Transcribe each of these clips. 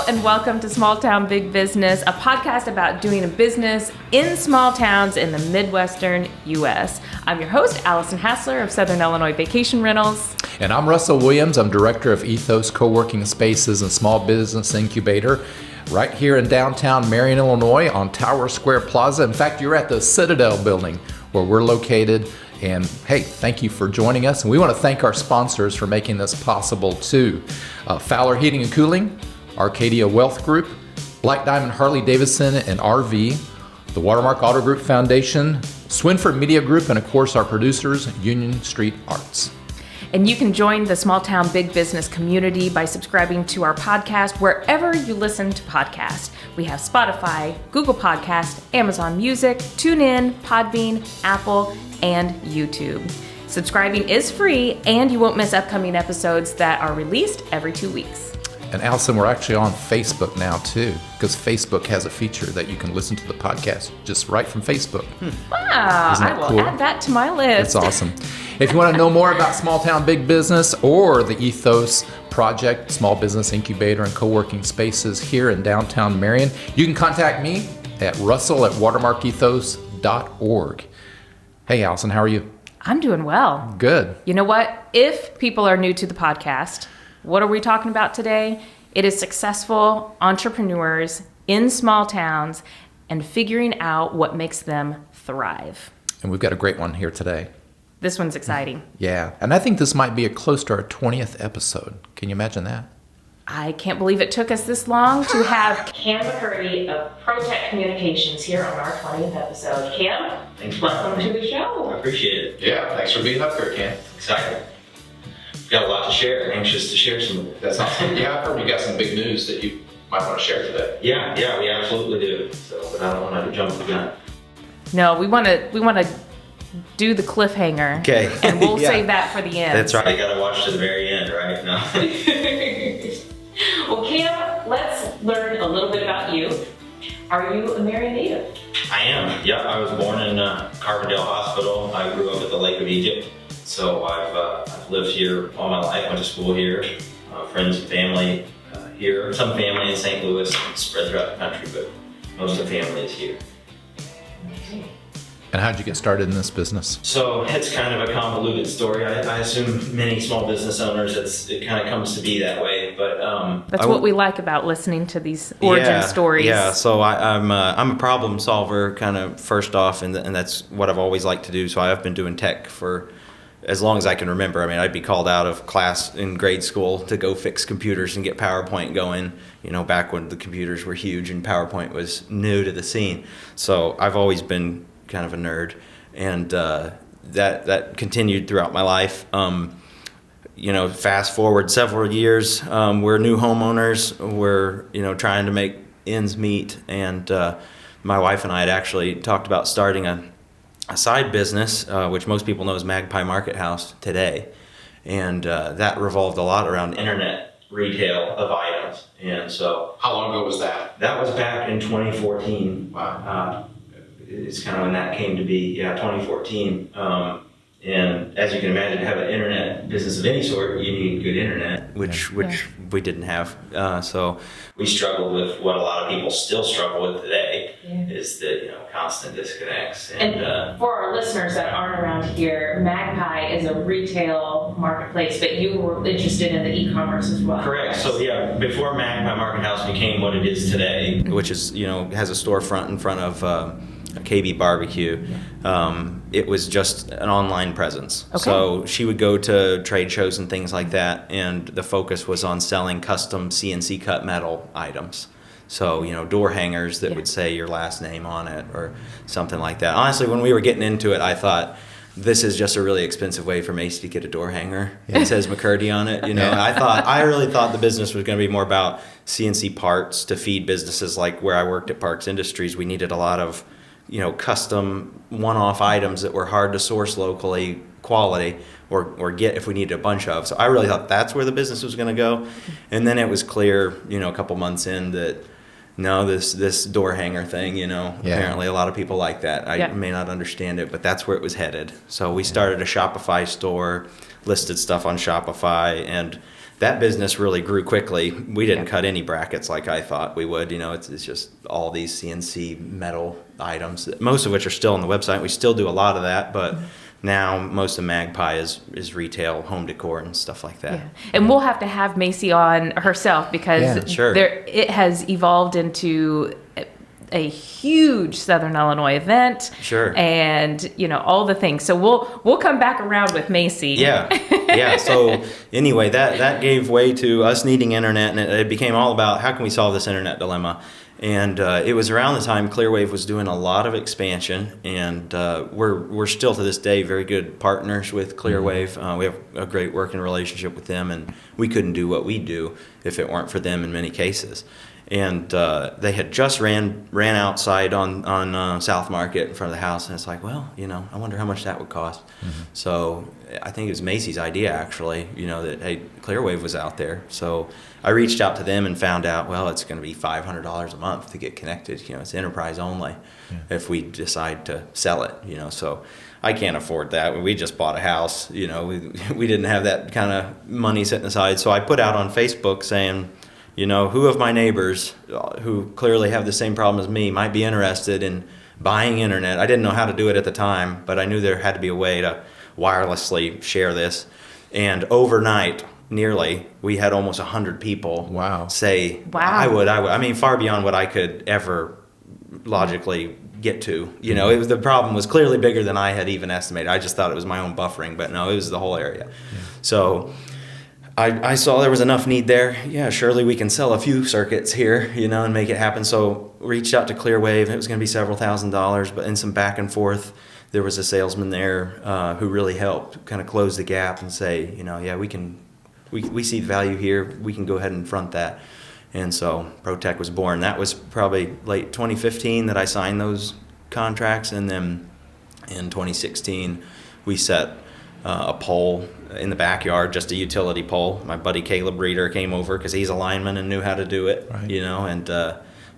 and welcome to Small Town Big Business, a podcast about doing a business in small towns in the Midwestern U.S. I'm your host, Allison Hassler of Southern Illinois Vacation Rentals. And I'm Russell Williams. I'm Director of Ethos Co-working Spaces and Small Business Incubator right here in downtown Marion, Illinois on Tower Square Plaza. In fact, you're at the Citadel building where we're located. And hey, thank you for joining us. And we want to thank our sponsors for making this possible too. Fowler Heating and Cooling, Arcadia Wealth Group, Black Diamond Harley Davidson and RV, the Watermark Auto Group Foundation, Swinford Media Group, and of course our producers, Union Street Arts. And you can join the Small Town Big Business community by subscribing to our podcast wherever you listen to podcasts. We have Spotify, Google Podcast, Amazon Music, TuneIn, Podbean, Apple, and YouTube. Subscribing is free, and you won't miss upcoming episodes that are released every 2 weeks. And Allison, we're actually on Facebook now too, because Facebook has a feature that you can listen to the podcast just right from Facebook. Wow, I will add that to my list. That's awesome. If you want to know more about Small Town Big Business or the Ethos Project, Small Business Incubator and Co-working Spaces here in downtown Marion, you can contact me at russell@watermarkethos.org. Hey, Allison, how are you? I'm doing well. Good. You know what? If people are new to the podcast, what are we talking about today? It is successful entrepreneurs in small towns and figuring out what makes them thrive. And we've got a great one here today. This one's exciting. Yeah, and I think this might be close to our 20th episode. Can you imagine that? I can't believe it took us this long to have Cam McCurdy of Protek Communications here on our 20th episode. Cam, thanks. Welcome to the show. I appreciate it. Yeah, thanks for being up here, Cam. Excited. Got a lot to share. Anxious to share some of it. That's awesome. Yeah, I've heard you got some big news that you might want to share today. Yeah, we absolutely do. So, but I don't want to jump the gun. No, we want to do the cliffhanger. Okay. And we'll Yeah. save that for the end. That's right. I got to watch to the very end, right? No. Well, Cam, let's learn a little bit about you. Are you a Marion native? I am. Yeah, I was born in Carbondale Hospital. I grew up at the Lake of Egypt. So I've lived here all my life. Went to school here. Friends and family here. Some family in St. Louis, spread throughout the country, but most of the family is here. And how'd you get started in this business? So it's kind of a convoluted story. I assume many small business owners, it kind of comes to be that way. But that's what we like about listening to these origin stories. Yeah, so I'm a problem solver kind of first off, and that's what I've always liked to do. So I've been doing tech for as long as I can remember. I mean, I'd be called out of class in grade school to go fix computers and get PowerPoint going, back when the computers were huge and PowerPoint was new to the scene. So I've always been kind of a nerd, and that continued throughout my life. Fast forward several years, we're new homeowners. We're trying to make ends meet, and my wife and I had actually talked about starting a side business, which most people know as Magpie Market House today, and that revolved a lot around internet retail of items. And so, How long ago was that? that was back in 2014. Wow. It's kind of when that came to be, 2014. And as you can imagine, to have an internet business of any sort, you need good internet. which we didn't have. So We struggled with what a lot of people still struggle with today, Yeah. is the constant disconnects. And for our listeners that aren't around here, Magpie is a retail marketplace, but you were interested in the e-commerce as well. Correct. So before Magpie Market House became what it is today, which is has a storefront in front of a KB barbecue. It was just an online presence. Okay. So she would go to trade shows and things like that, and the focus was on selling custom CNC cut metal items. So, door hangers that would say your last name on it or something like that. Honestly, when we were getting into it, I thought, this is just a really expensive way for Macy to get a door hanger. Yeah. It says McCurdy on it, I really thought the business was going to be more about CNC parts to feed businesses like where I worked at Parks Industries. We needed a lot of custom one-off items that were hard to source locally, quality, or get if we needed a bunch of. So I really thought that's where the business was going to go. And then it was clear, a couple months in that no, this door hanger thing, apparently a lot of people like that. I may not understand it, but that's where it was headed. So we started a Shopify store, listed stuff on Shopify, and that business really grew quickly. We didn't cut any brackets like I thought we would. It's just all these CNC metal items, most of which are still on the website. We still do a lot of that, but now most of Magpie is retail, home decor, and stuff like that. Yeah. And we'll have to have Macy on herself because it has evolved into a huge Southern Illinois event. Sure. And, all the things. So we'll come back around with Macy. Yeah. Yeah. So anyway, that gave way to us needing internet, and it became all about how can we solve this internet dilemma. And it was around the time Clearwave was doing a lot of expansion, and we're still to this day very good partners with Clearwave. We have a great working relationship with them, and we couldn't do what we do if it weren't for them in many cases. And they had just ran outside on South Market in front of the house, and it's like, well, I wonder how much that would cost. So I think it was Macy's idea, actually, that, hey, Clearwave was out there. So I reached out to them and found out, well, it's going to be $500 a month to get connected. It's enterprise only if we decide to sell it, So I can't afford that. We just bought a house, we didn't have that kind of money sitting aside. So I put out on Facebook saying, who of my neighbors who clearly have the same problem as me might be interested in buying internet. I didn't know how to do it at the time, but I knew there had to be a way to wirelessly share this. And overnight, nearly, we had almost 100 people say, wow. I would. I mean, far beyond what I could ever logically get to. The problem was clearly bigger than I had even estimated. I just thought it was my own buffering, but no, it was the whole area. Yeah. So I saw there was enough need there. Yeah, surely we can sell a few circuits here, and make it happen. So reached out to Clearwave. It was going to be several $1,000s, but in some back and forth, there was a salesman there who really helped kind of close the gap and say, we see the value here. We can go ahead and front that. And so Protek was born. That was probably late 2015 that I signed those contracts, and then in 2016 we set a pole in the backyard, just a utility pole. My buddy Caleb Reeder came over because he's a lineman and knew how to do it, and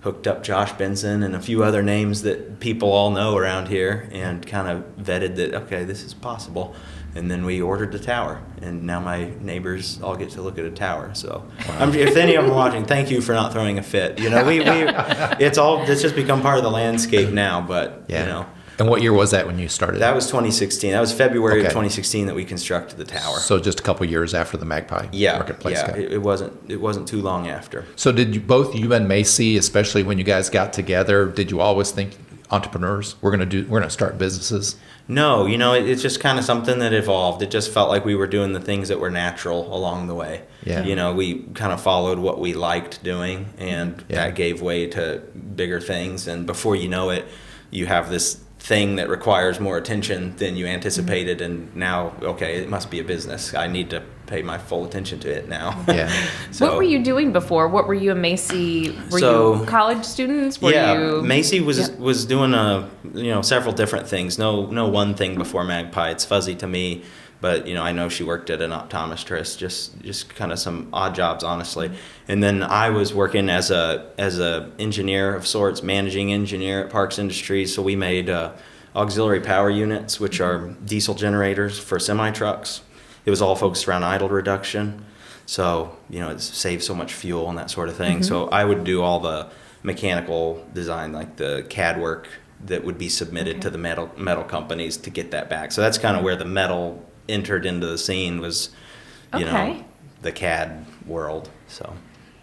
hooked up Josh Benson and a few other names that people all know around here, and kind of vetted that, okay, this is possible. And then we ordered the tower, and now my neighbors all get to look at a tower. So, if any of them are watching, thank you for not throwing a fit. It's just become part of the landscape now. But And what year was that when you started? That was 2016. That was February of 2016 that we constructed the tower. So just a couple years after the Magpie Marketplace. Yeah, it wasn't too long after. So did you and Macy, especially when you guys got together, did you always think entrepreneurs, we're going to start businesses? No, it's just kind of something that evolved. It just felt like we were doing the things that were natural along the way. Yeah. We kind of followed what we liked doing, and that gave way to bigger things. And before you know it, you have this thing that requires more attention than you anticipated, and now, okay, it must be a business. I need to pay my full attention to it now. Yeah. So, what were you doing before? What were you and Macy? Were you college students? Macy was doing several different things. No one thing before Magpie. It's fuzzy to me, but I know she worked at an optometrist. Just kind of some odd jobs, honestly. And then I was working as a engineer of sorts, managing engineer at Parks Industries. So we made auxiliary power units, which are diesel generators for semi trucks. It was all focused around idle reduction. So, it saves so much fuel and that sort of thing. Mm-hmm. So I would do all the mechanical design, like the CAD work that would be submitted to the metal companies to get that back. So that's kind of where the metal entered into the scene, was, the CAD world. So.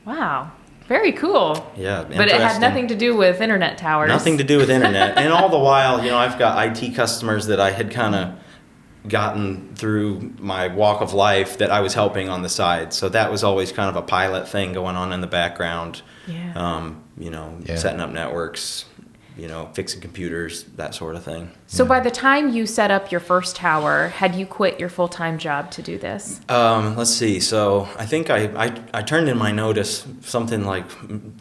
Wow. Very cool. Yeah. But it had nothing to do with internet towers. Nothing to do with internet. And all the while, I've got IT customers that I had kind of gotten through my walk of life that I was helping on the side. So that was always kind of a pilot thing going on in the background. Yeah. Setting up networks, fixing computers, that sort of thing. So by the time you set up your first tower, had you quit your full-time job to do this? Let's see. So I think I turned in my notice something like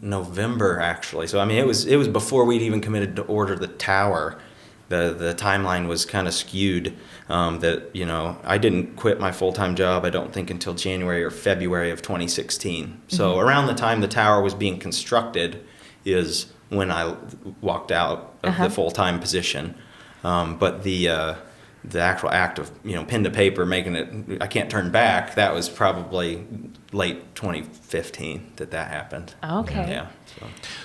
November, actually. So, it was before we'd even committed to order the tower. The timeline was kind of skewed. I didn't quit my full-time job, I don't think, until January or February of 2016. So around the time the tower was being constructed is when I walked out of the full-time position. But the actual act of, pen to paper, making it, I can't turn back, that was probably late 2015 that happened. Okay. Yeah.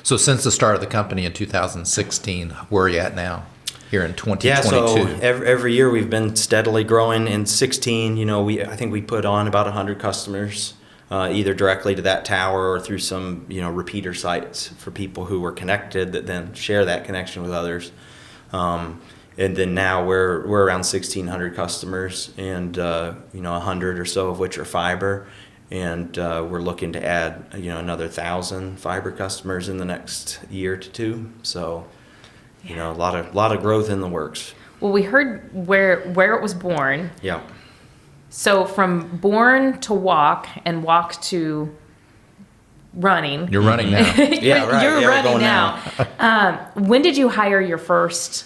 So since the start of the company in 2016, where are you at now? Here in 2022. Yeah, so every year we've been steadily growing. In 16, I think we put on about 100 customers, either directly to that tower or through some, repeater sites for people who were connected that then share that connection with others. And then now we're around 1,600 customers, and 100 or so of which are fiber, and we're looking to add another 1,000 fiber customers in the next year to two. So. A lot of growth in the works. Well, we heard where it was born. Yeah. So from born to walk and walk to running. You're running now. Yeah, right. You're Yeah, running now. When did you hire your first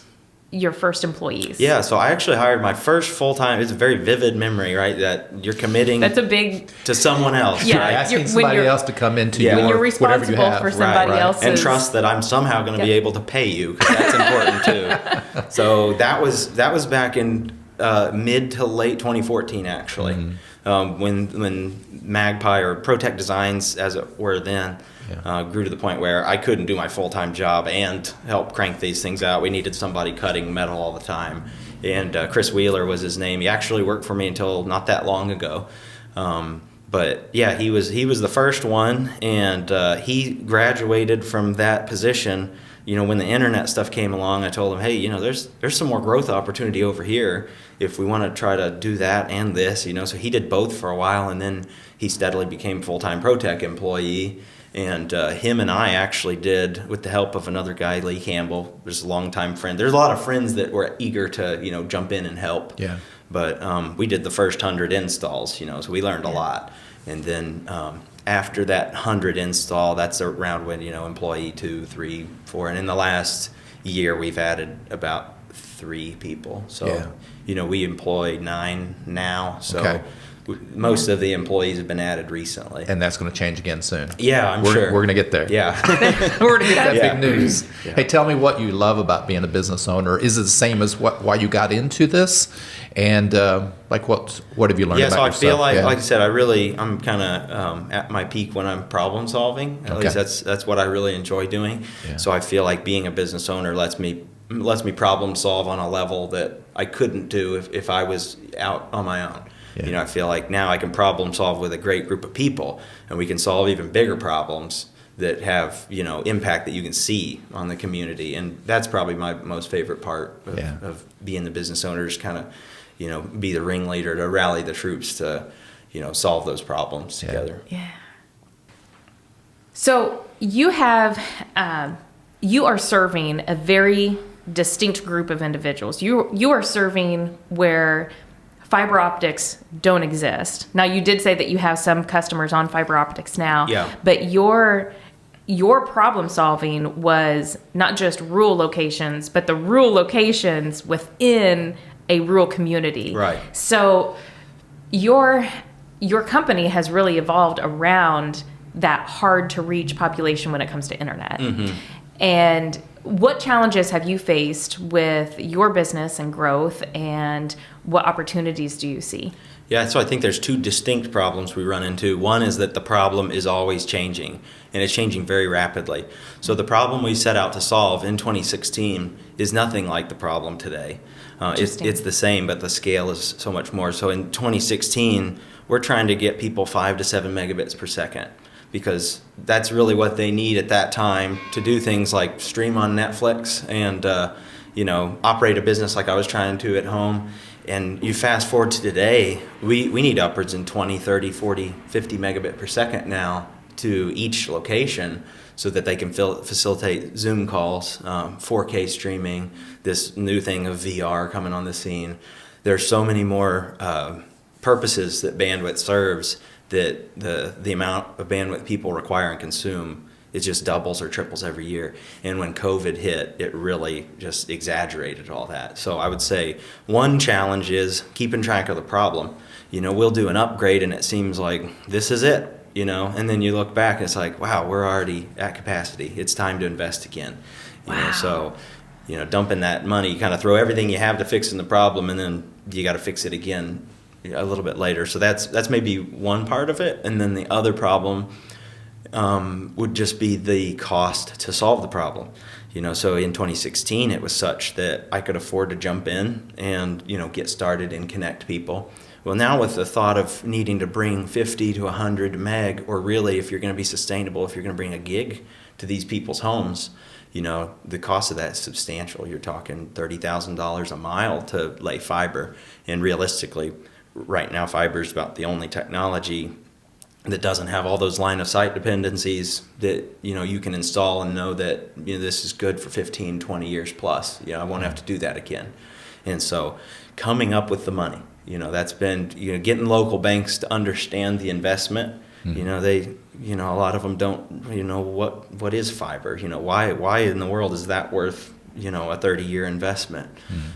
employees? Yeah, so I actually hired my first full-time. It's a very vivid memory, right? That you're committing. That's a big to someone else. Yeah, right? Asking somebody else to come into Yeah. your when you're whatever you responsible have. for somebody Right. else's. And trust that I'm somehow going to be able to pay you, because that's important too. So that was back in mid to late 2014, actually, when Magpie, or Protek Designs, as it were then, grew to the point where I couldn't do my full-time job and help crank these things out. We needed somebody cutting metal all the time. And Chris Wheeler was his name. He actually worked for me until not that long ago. But yeah, he was the first one, and he graduated from that position. When the internet stuff came along, I told him, hey, there's some more growth opportunity over here if we want to try to do that and this. So he did both for a while, and then he steadily became full-time Protek employee. And him and I actually did, with the help of another guy, Lee Campbell, there's a longtime friend. There's a lot of friends that were eager to, jump in and help. Yeah. But we did the first 100 installs, so we learned a lot. And then after that 100 install, that's around when, employee 2, 3, 4. And in the last year, we've added about 3 people. So, we employ 9 now. So. Okay. Most of the employees have been added recently. And that's going to change again soon. Yeah, I'm sure. We're going to get there. Yeah. We're going to get that Yeah. big news. Yeah. Hey, tell me what you love about being a business owner. Is it the same as why you got into this? And what have you learned Yeah, about so I yourself? feel like I said, I'm kind of at my peak when I'm problem solving. At least that's what I really enjoy doing. Yeah. So I feel like being a business owner lets me problem solve on a level that I couldn't do if I was out on my own. Yeah. I feel like now I can problem solve with a great group of people, and we can solve even bigger problems that have, impact that you can see on the community. And that's probably my most favorite part of being the business owner, is kind of, be the ringleader to rally the troops to, solve those problems together. Yeah. So you have, you are serving a very distinct group of individuals. You are serving where fiber optics don't exist. Now, you did say that you have some customers on fiber optics now. Yeah. But your problem solving was not just rural locations, but the rural locations within a rural community. Right. So your company has really evolved around that hard to reach population when it comes to internet. Mm-hmm. And what challenges have you faced with your business and growth, and what opportunities do you see? Yeah, so I think there's 2 distinct problems we run into. One is that the problem is always changing, and it's changing very rapidly. So the problem we set out to solve in 2016 is nothing like the problem today. It's the same, but the scale is so much more. So in 2016, we're trying to get people 5 to 7 megabits per second, because that's really what they need at that time to do things like stream on Netflix and operate a business like I was trying to at home. And you fast forward to today, we need upwards in 20, 30, 40, 50 megabit per second now to each location, so that they can facilitate Zoom calls, 4K streaming, this new thing of VR coming on the scene. There's so many more purposes that bandwidth serves, that the amount of bandwidth people require and consume, it just doubles or triples every year. And when COVID hit, it really just exaggerated all that. So I would say one challenge is keeping track of the problem. We'll do an upgrade and it seems like this is it. and then you look back and it's like, wow, we're already at capacity. It's time to invest again. So, dumping that money, you kind of throw everything you have to fixing the problem, and then you got to fix it again a little bit later. So that's maybe one part of it. And then the other problem would just be the cost to solve the problem. So in 2016, it was such that I could afford to jump in and, get started and connect people. Well, now with the thought of needing to bring 50 to 100 meg, or really if you're going to be sustainable, if you're going to bring a gig to these people's homes, the cost of that is substantial. You're talking $30,000 a mile to lay fiber. And realistically, right now, fiber is about the only technology that doesn't have all those line of sight dependencies that you can install and know that this is good for 15, 20 years plus. I won't have to do that again. And so coming up with the money, that's been getting local banks to understand the investment. They a lot of them don't what is fiber, why in the world is that worth a 30-year investment.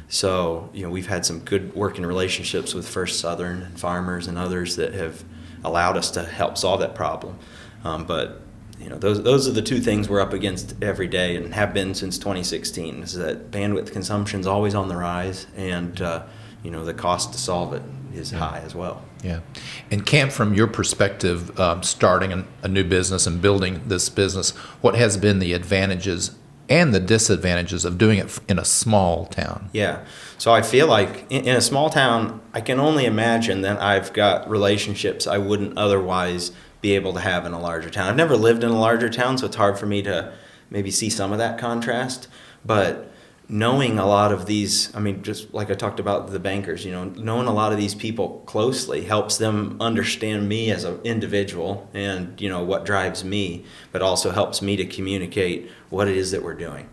So we've had some good working relationships with First Southern and farmers and others that have allowed us to help solve that problem. But those are the two things we're up against every day and have been since 2016, is that bandwidth consumption is always on the rise, and the cost to solve it is high as well. Yeah. And Cam, from your perspective, starting a new business and building this business, what has been the advantages and the disadvantages of doing it in a small town? Yeah. So I feel like in a small town, I can only imagine that I've got relationships I wouldn't otherwise be able to have in a larger town. I've never lived in a larger town, so it's hard for me to maybe see some of that contrast. But knowing a lot of these, just like I talked about the bankers, knowing a lot of these people closely helps them understand me as an individual and, what drives me, but also helps me to communicate what it is that we're doing.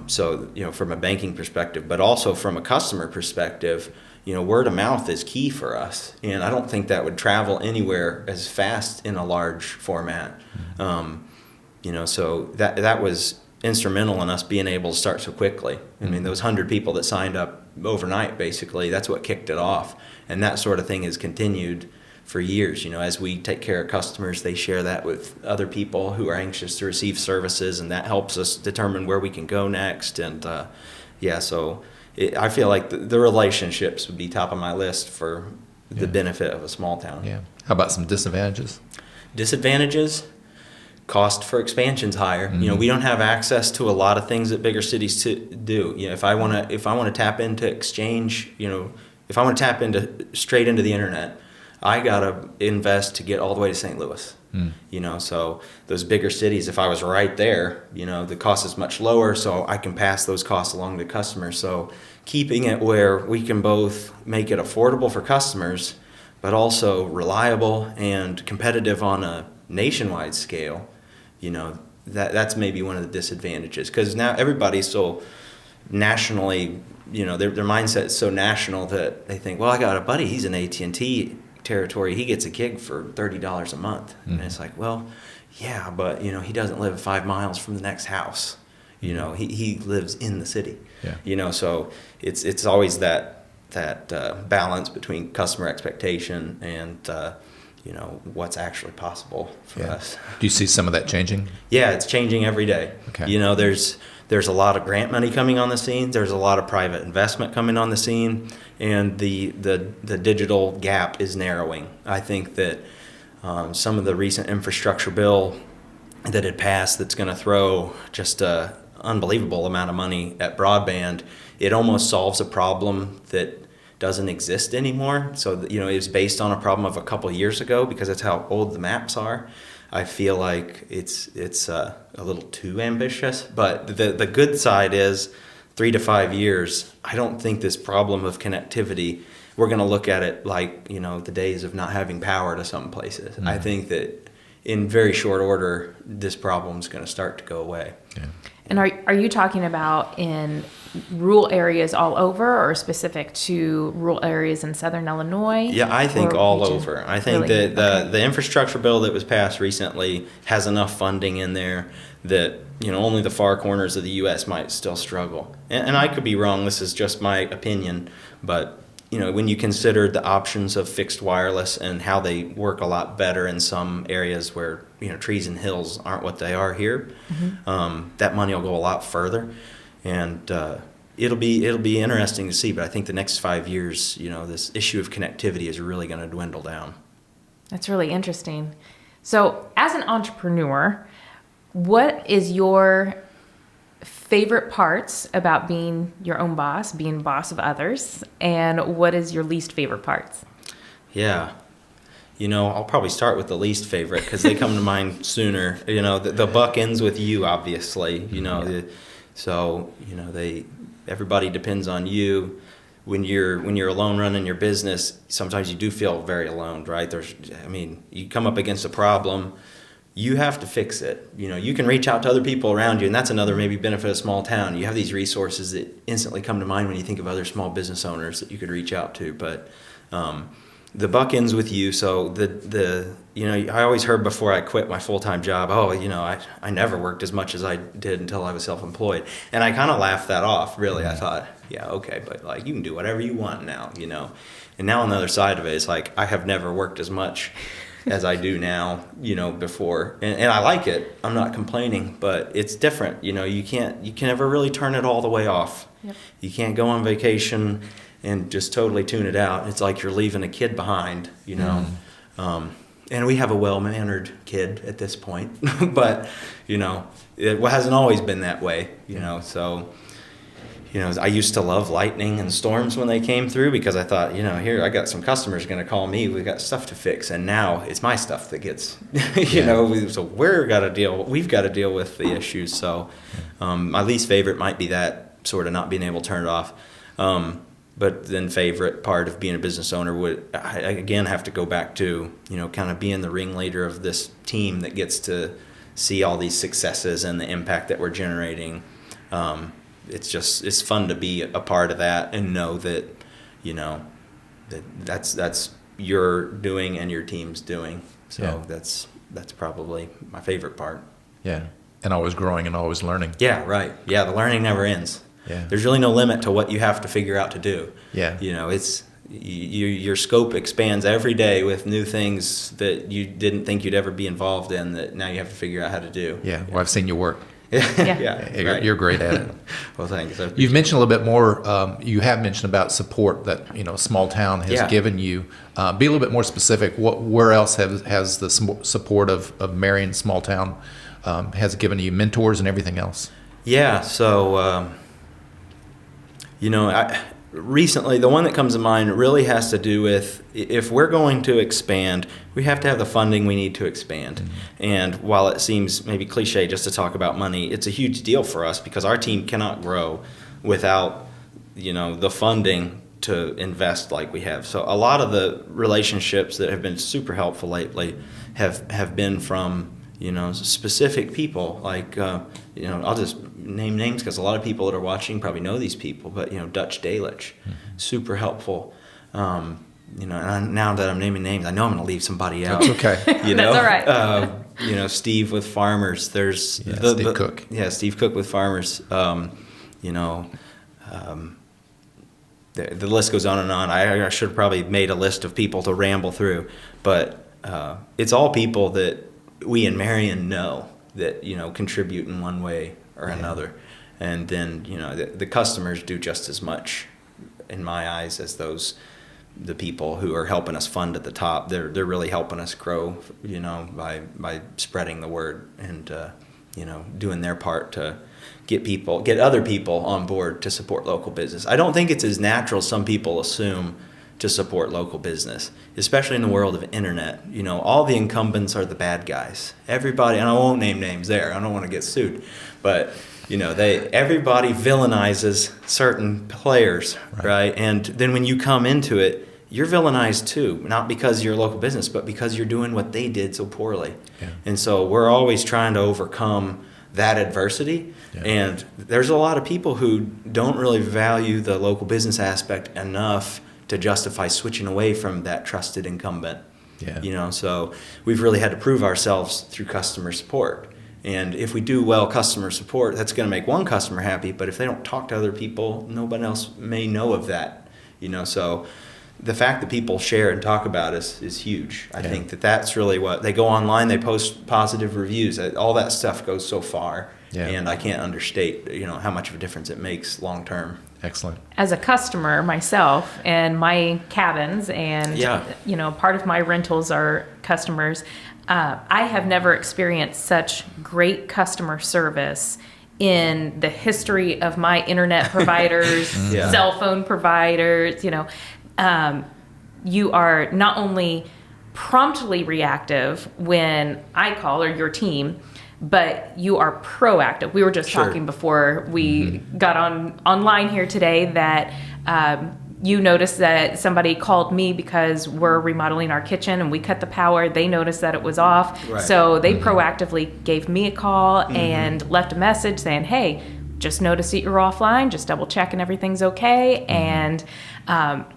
So, from a banking perspective, but also from a customer perspective, word of mouth is key for us. And I don't think that would travel anywhere as fast in a large format. So that was instrumental in us being able to start so quickly. Those 100 people that signed up overnight, basically, that's what kicked it off. And that sort of thing has continued for years. As we take care of customers, they share that with other people who are anxious to receive services, and that helps us determine where we can go next. And so I feel like the relationships would be top of my list for the benefit of a small town. Yeah. How about some disadvantages? Disadvantages? Cost for expansion's higher. We don't have access to a lot of things that bigger cities do. If I want to tap into exchange, if I want to tap straight into the internet, I gotta invest to get all the way to St. Louis. So those bigger cities, if I was right there, the cost is much lower, so I can pass those costs along to customers. So keeping it where we can both make it affordable for customers, but also reliable and competitive on a nationwide scale, that's maybe one of the disadvantages, because now everybody's so nationally, their mindset is so national that they think, well, I got a buddy, he's in AT&T territory, he gets a gig for $30 a month. And it's like, well, yeah, but he doesn't live 5 miles from the next house. He lives in the city. So it's always that balance between customer expectation and what's actually possible for us. Do you see some of that changing? Yeah, it's changing every day. Okay. There's a lot of grant money coming on the scene. There's a lot of private investment coming on the scene, and the digital gap is narrowing. I think that some of the recent infrastructure bill that had passed, that's going to throw just a unbelievable amount of money at broadband, it almost solves a problem that doesn't exist anymore. So it was based on a problem of a couple of years ago, because that's how old the maps are. I feel like it's a little too ambitious, but the good side is 3 to 5 years. I don't think this problem of connectivity, we're going to look at it like the days of not having power to some places. I think that in very short order, this problem is going to start to go away. Yeah. And are you talking about in rural areas all over, or specific to rural areas in southern Illinois? Yeah, I think all region? over. I think that the infrastructure bill that was passed recently has enough funding in there that only the far corners of the U.S. might still struggle. And I could be wrong. This is just my opinion, but when you consider the options of fixed wireless and how they work a lot better in some areas where trees and hills aren't what they are here, that money will go a lot further, and it'll be interesting to see. But I think the next 5 years, this issue of connectivity is really going to dwindle down. That's really interesting. So, as an entrepreneur, what is your favorite parts about being your own boss, being boss of others, and what is your least favorite parts? Yeah. I'll probably start with the least favorite because they come to mind sooner. The buck ends with you, obviously. Everybody depends on you. When you're alone running your business, sometimes you do feel very alone, right? You come up against a problem, you have to fix it. You can reach out to other people around you, and that's another maybe benefit of small town. You have these resources that instantly come to mind when you think of other small business owners that you could reach out to. But the buck ends with you. So I always heard before I quit my full-time job, I never worked as much as I did until I was self-employed. And I kind of laughed that off, really. I thought, yeah, okay, but you can do whatever you want now, And now on the other side of it, it's like I have never worked as much as I do now, before. And I like it. I'm not complaining, but it's different. You can never really turn it all the way off. Yep. You can't go on vacation and just totally tune it out. It's like you're leaving a kid behind, and we have a well-mannered kid at this point, but, it hasn't always been that way, so... I used to love lightning and storms when they came through because I thought, here, I got some customers going to call me. We've got stuff to fix. And now it's my stuff that gets, so we've got to deal with the issues. So my least favorite might be that sort of not being able to turn it off. But then favorite part of being a business owner I again have to go back to, kind of being the ringleader of this team that gets to see all these successes and the impact that we're generating. It's fun to be a part of that and know that, that's your doing and your team's doing. So that's probably my favorite part. Yeah. And always growing and always learning. Yeah, right. Yeah, the learning never ends. Yeah. There's really no limit to what you have to figure out to do. Yeah. It's your scope expands every day with new things that you didn't think you'd ever be involved in that now you have to figure out how to do. Yeah. Well, I've seen you work. Yeah, you're great at it. Well, thanks. You've mentioned a little bit more. You have mentioned about support that small town has given you. Be a little bit more specific. Where else has the support of Marion small town has given you mentors and everything else? Yeah. So recently, the one that comes to mind really has to do with if we're going to expand, we have to have the funding we need to expand. Mm-hmm. And while it seems maybe cliche just to talk about money, it's a huge deal for us because our team cannot grow without, the funding to invest like we have. So a lot of the relationships that have been super helpful lately have been from, specific people like, I'll just name names because a lot of people that are watching probably know these people, but, Dutch Dalich, super helpful. And now that I'm naming names, I know I'm going to leave somebody out. That's okay. That's all right. Steve with Farmers. There's Steve Cook. Yeah, Steve Cook with Farmers. The list goes on and on. I should have probably made a list of people to ramble through, but it's all people that we in Marion know that contribute in one way or another, and then the customers do just as much in my eyes as the people who are helping us fund at the top. They're really helping us grow, by spreading the word and doing their part to get other people on board to support local business. I don't think it's as natural as some people assume to support local business, especially in the world of internet. All the incumbents are the bad guys. Everybody, and I won't name names there. I don't want to get sued, but everybody villainizes certain players, right? And then when you come into it, you're villainized too, not because you're a local business, but because you're doing what they did so poorly. Yeah. And so we're always trying to overcome that adversity. Yeah. And there's a lot of people who don't really value the local business aspect enough to justify switching away from that trusted incumbent. Yeah. So we've really had to prove ourselves through customer support. And if we do well customer support, that's going to make one customer happy, but if they don't talk to other people, nobody else may know of that, So the fact that people share and talk about us is huge. I think that's really what they go online, they post positive reviews, all that stuff goes so far. And I can't understate, how much of a difference it makes long term. Excellent. As a customer myself and my cabins and, part of my rentals are customers, I have never experienced such great customer service in the history of my internet providers, cell phone providers. You are not only promptly reactive when I call, or your team, but you are proactive. We were just talking before we got online here today that you noticed that somebody called me because we're remodeling our kitchen and we cut the power. They noticed that it was off. Right. So they proactively gave me a call and left a message saying, hey, just noticed that you're offline, just double checking everything's okay. And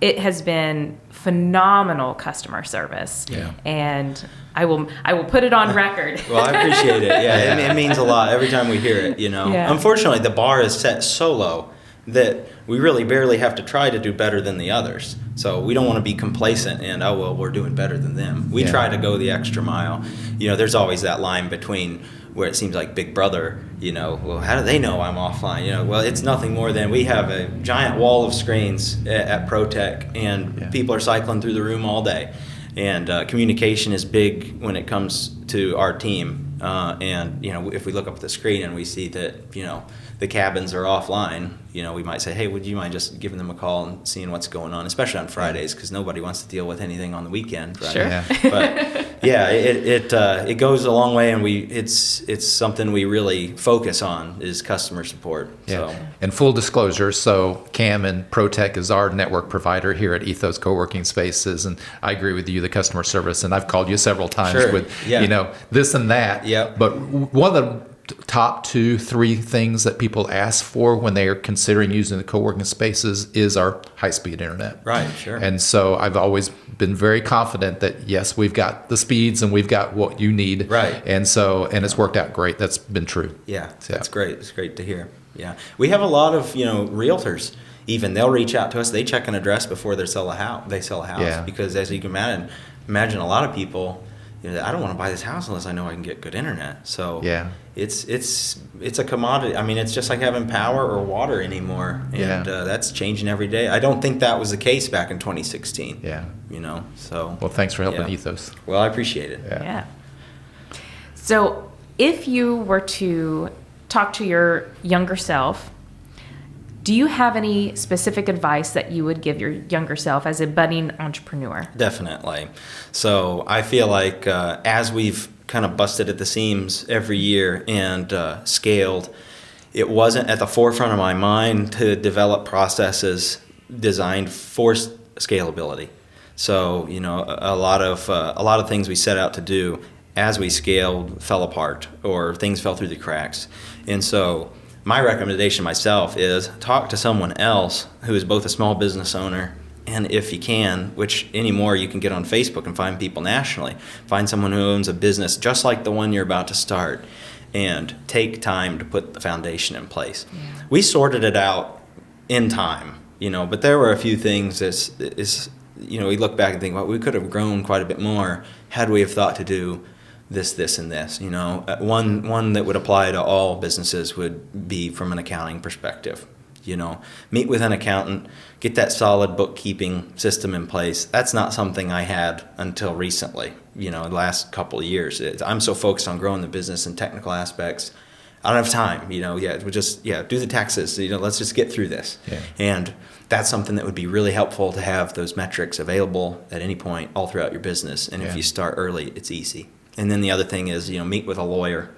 it has been phenomenal customer service. And I will put it on record. Well, I appreciate it. It means a lot every time we hear it, Unfortunately, the bar is set so low that we really barely have to try to do better than the others. So we don't want to be complacent and, we're doing better than them. We try to go the extra mile. There's always that line between where it seems like Big Brother, well, how do they know I'm offline? Well, it's nothing more than we have a giant wall of screens at Protek, and people are cycling through the room all day. And communication is big when it comes to our team. And if we look up at the screen and we see that, the cabins are offline, we might say, hey, would you mind just giving them a call and seeing what's going on, especially on Fridays, because nobody wants to deal with anything on the weekend. Right? Sure. But it goes a long way, and it's something we really focus on is customer support. So. And full disclosure, so Cam and Protek is our network provider here at Ethos Co-working Spaces, and I agree with you, the customer service, and I've called you several times with this and that. But one of the top 2-3 things that people ask for when they are considering using the co-working spaces is our high-speed internet. Right, sure. And so I've always been very confident that, yes, we've got the speeds and we've got what you need. Right. And it's worked out great. That's been true. Yeah, that's great. It's great to hear. Yeah. We have a lot of, realtors. Even they'll reach out to us. They check an address before they sell a house. Because as you can imagine a lot of people, I don't want to buy this house unless I know I can get good internet. So it's a commodity. I mean, it's just like having power or water anymore, and that's changing every day. I don't think that was the case back in 2016. So. Well, thanks for helping Ethos. Well, I appreciate it. Yeah. So, if you were to talk to your younger self, do you have any specific advice that you would give your younger self as a budding entrepreneur? Definitely. So I feel like as we've kind of busted at the seams every year and scaled, it wasn't at the forefront of my mind to develop processes designed for scalability. So a lot of things we set out to do as we scaled fell apart, or things fell through the cracks, and so. My recommendation myself is talk to someone else who is both a small business owner and, if you can, which anymore you can get on Facebook and find people nationally, find someone who owns a business just like the one you're about to start, and take time to put the foundation in place. Yeah. We sorted it out in time, but there were a few things we look back and think, well, we could have grown quite a bit more had we have thought to do this, and this. One that would apply to all businesses would be from an accounting perspective. Meet with an accountant, get that solid bookkeeping system in place. That's not something I had until recently, the last couple of years. I'm so focused on growing the business and technical aspects. I don't have time, we'll just, do the taxes, let's just get through this. Yeah. And that's something that would be really helpful to have those metrics available at any point all throughout your business. And if you start early, it's easy. And then the other thing is, meet with a lawyer.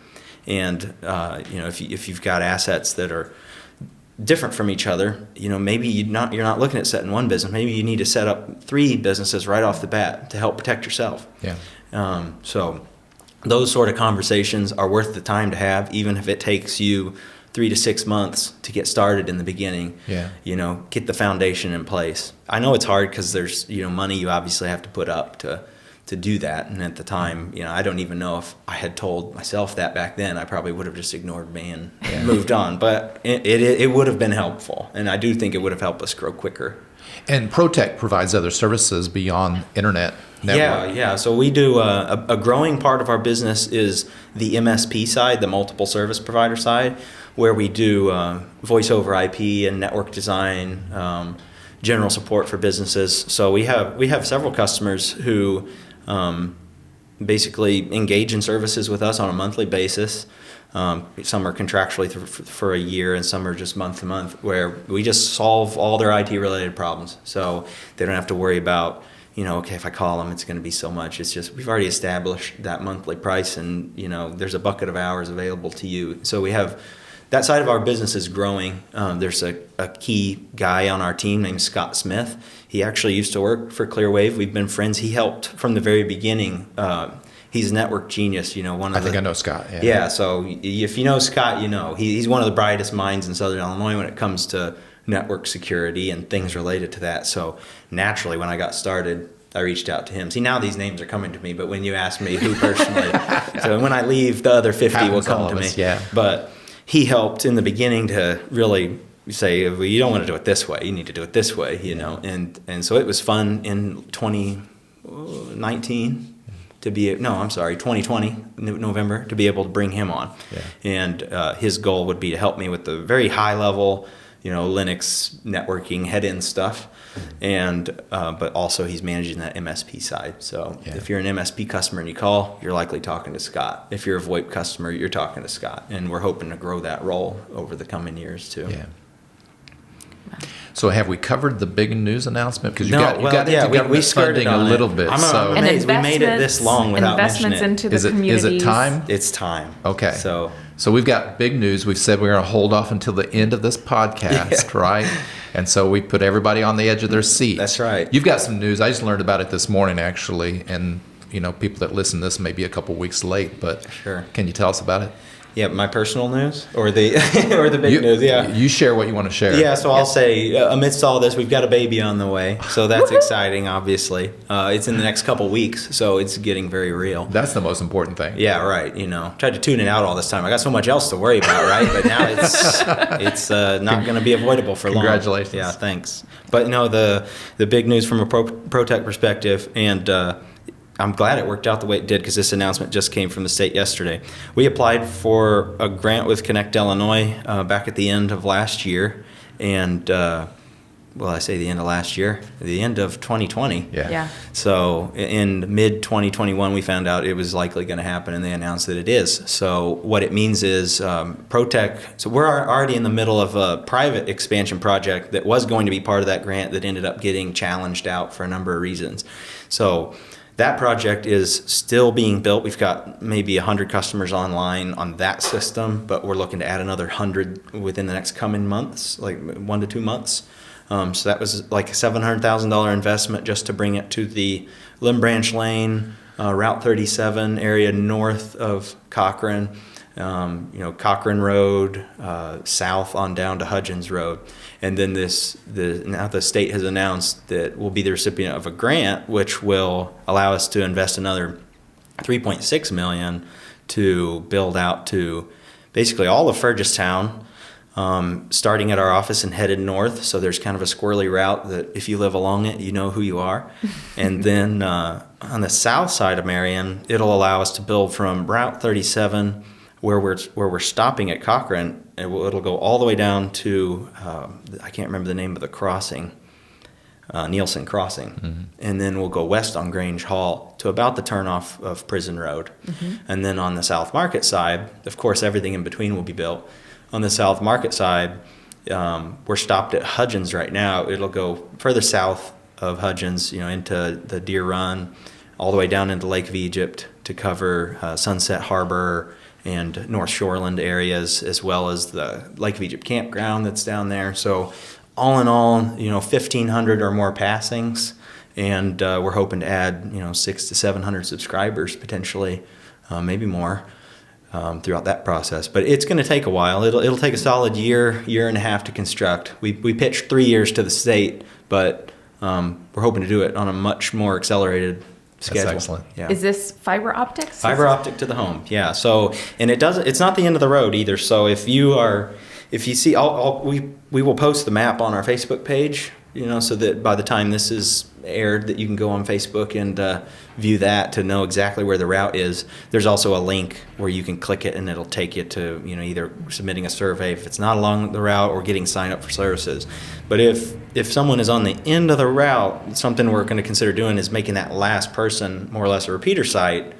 And, if you've got assets that are different from each other, maybe you're not looking at setting one business. Maybe you need to set up 3 businesses right off the bat to help protect yourself. Yeah. So those sort of conversations are worth the time to have, even if it takes you 3 to 6 months to get started in the beginning. Yeah. Get the foundation in place. I know it's hard because there's, money you obviously have to put up to do that. And at the time, I don't even know if I had told myself that back then. I probably would have just ignored me and moved on. But it would have been helpful. And I do think it would have helped us grow quicker. And Protek provides other services beyond internet network. Yeah. So we do a growing part of our business is the MSP side, the multiple service provider side, where we do voice over IP and network design, general support for businesses. So we have several customers who basically engage in services with us on a monthly basis. Some are contractually for a year, and some are just month to month, where we just solve all their IT related problems. So they don't have to worry about, okay, if I call them, it's going to be so much. It's just, we've already established that monthly price, and, there's a bucket of hours available to you. So we have, that side of our business is growing. There's a key guy on our team named Scott Smith. He actually used to work for Clearwave. We've been friends. He helped from the very beginning. He's a network genius, I think I know Scott. Yeah. Yeah. So if you know Scott, he's one of the brightest minds in Southern Illinois when it comes to network security and things related to that. So naturally, when I got started, I reached out to him. See, now these names are coming to me, but when you ask me who personally, so when I leave, the other 50 will come to me. Yeah. But he helped in the beginning to really say, well, you don't want to do it this way. You need to do it this way, And so it was fun in 2019. 2020, November, to be able to bring him on. Yeah. And his goal would be to help me with the very high level, Linux networking head-in stuff. And but also he's managing that MSP side. So if you're an MSP customer and you call, you're likely talking to Scott. If you're a VoIP customer, you're talking to Scott. And we're hoping to grow that role over the coming years too. Yeah. So have we covered the big news announcement? Because you got into we government skirted funding a little bit. I'm amazed we made it this long without mentioning it. Into the Is communities. it time? It's time. Okay. So we've got big news. We've said we're going to hold off until the end of this podcast, right? And so we put everybody on the edge of their seat. That's right. You've got some news. I just learned about it this morning, actually. And, people that listen to this may be a couple weeks late, but Sure. Can you tell us about it? Yeah, my personal news or the or the big news. Yeah, you share what you want to share. Yeah, so I'll say amidst all this, we've got a baby on the way, so that's exciting. Obviously, it's in the next couple weeks, so it's getting very real. That's the most important thing. Yeah, right. Tried to tune it out all this time. I got so much else to worry about, right? But now it's not going to be avoidable for long. Congratulations. Yeah, thanks. But no, the big news from a Protek perspective, and I'm glad it worked out the way it did because this announcement just came from the state yesterday. We applied for a grant with Connect Illinois back at the end of last year, and I say the end of last year, the end of 2020. Yeah. So in mid-2021, we found out it was likely going to happen, and they announced that it is. So what it means is Protek, so we're already in the middle of a private expansion project that was going to be part of that grant that ended up getting challenged out for a number of reasons. So that project is still being built. We've got maybe 100 customers online on that system, but we're looking to add another 100 within the next coming months, like 1 to 2 months. So that was like a $700,000 investment just to bring it to the Limb Branch Lane, Route 37 area north of Cochran, Cochran Road, south on down to Hudgens Road. And then now the state has announced that we'll be the recipient of a grant, which will allow us to invest another $3.6 million to build out to basically all of Fergustown, starting at our office and headed north. So there's kind of a squirrely route that if you live along it, you know who you are. And then on the south side of Marion, it'll allow us to build from Route 37, where we're stopping at Cochran, and it'll go all the way down to I can't remember the name of the crossing, Nielsen Crossing, mm-hmm. And then we'll go west on Grange Hall to about the turnoff of Prison Road, mm-hmm. And then on the South Market side, of course, everything in between will be built. On the South Market side, we're stopped at Hudgens right now. It'll go further south of Hudgens, into the Deer Run, all the way down into Lake of Egypt to cover Sunset Harbor and North Shoreland areas, as well as the Lake of Egypt campground that's down there. So all in all, 1,500 or more passings, and we're hoping to add, 600 to 700 subscribers potentially, maybe more, throughout that process. But it's going to take a while. It'll take a solid year and a half to construct. We pitched 3 years to the state, but we're hoping to do it on a much more accelerated schedule. That's excellent. Yeah. Is this fiber optics? Fiber optic to the home, yeah. So, and it's not the end of the road either. So if you see, we will post the map on our Facebook page, so that by the time this is aired, that you can go on Facebook and view that to know exactly where the route is. There's also a link where you can click it and it'll take you to, either submitting a survey if it's not along the route or getting signed up for services. But if someone is on the end of the route, something we're going to consider doing is making that last person more or less a repeater site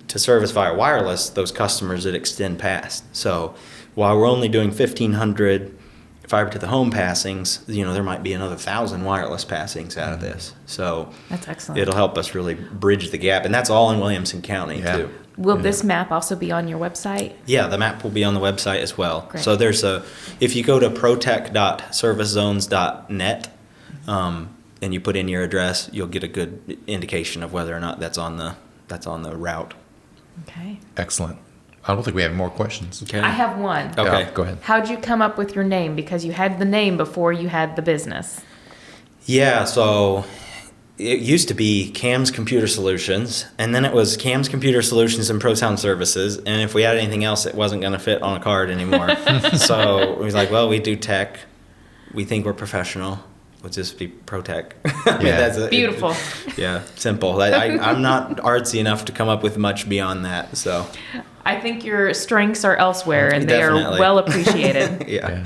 to service via wireless those customers that extend past. So while we're only doing 1,500 fiber to the home passings, there might be another 1,000 wireless passings out of this. So that's excellent. It'll help us really bridge the gap, and that's all in Williamson County too. Will this map also be on your website? Yeah, the map will be on the website as well. Great. So if you go to protek.servicezones.net and you put in your address, you'll get a good indication of whether or not that's on the route. Okay. Excellent. I don't think we have any more questions. Okay. I have one. Okay. Yeah, go ahead. How'd you come up with your name? Because you had the name before you had the business. Yeah, so it used to be Cam's Computer Solutions, and then it was Cam's Computer Solutions and ProSound Services, and if we had anything else, it wasn't going to fit on a card anymore. So we was like, well, we do tech. We think we're professional. We'll just be Protek. Yeah. Beautiful. Simple. I'm not artsy enough to come up with much beyond that, so. I think your strengths are elsewhere, and they are Definitely. well appreciated. Yeah.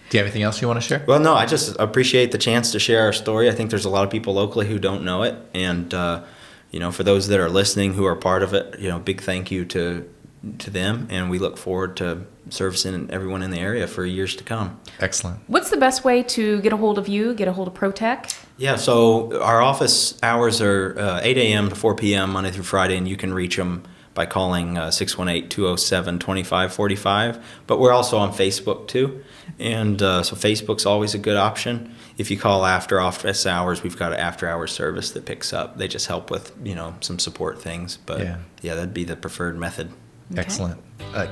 Do you have anything else you want to share? Well, no, I just appreciate the chance to share our story. I think there's a lot of people locally who don't know it. And, for those that are listening who are part of it, big thank you to them. And we look forward to servicing everyone in the area for years to come. Excellent. What's the best way to get a hold of you, get a hold of Protek? Yeah, so our office hours are 8 a.m. to 4 p.m. Monday through Friday, and you can reach them by calling 618-207-2545. But we're also on Facebook too. And so Facebook's always a good option. If you call after office hours, we've got an after-hours service that picks up. They just help with, some support things. But yeah, that'd be the preferred method. Okay. Excellent.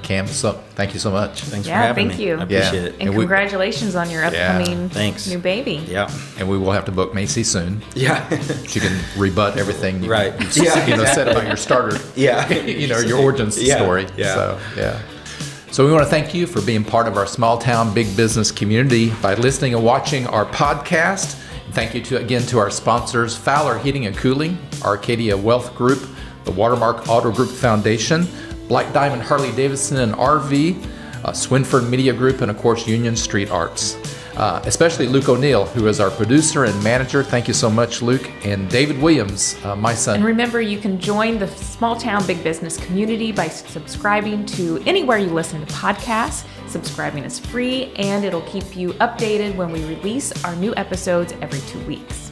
Cam, thank you so much. Thanks for having me. Thank you. I appreciate it. And congratulations on your upcoming Thanks. new baby. Yeah. And we will have to book Macy soon. Yeah. She can rebut everything you, Right. you said about your starter, Yeah. your origin story. Yeah. So, So we want to thank you for being part of our small town big business community by listening and watching our podcast. And thank you again to our sponsors, Fowler Heating and Cooling, Arcadia Wealth Group, the Watermark Auto Group Foundation, Black Diamond Harley Davidson and RV, Swinford Media Group, and of course Union Street Arts. Especially Luke O'Neill, who is our producer and manager. Thank you so much, Luke. And David Williams, my son. And remember, you can join the small town big business community by subscribing to anywhere you listen to podcasts. Subscribing is free, and it'll keep you updated when we release our new episodes every 2 weeks.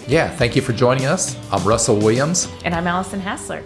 Yeah, thank you for joining us. I'm Russell Williams. And I'm Allison Hassler.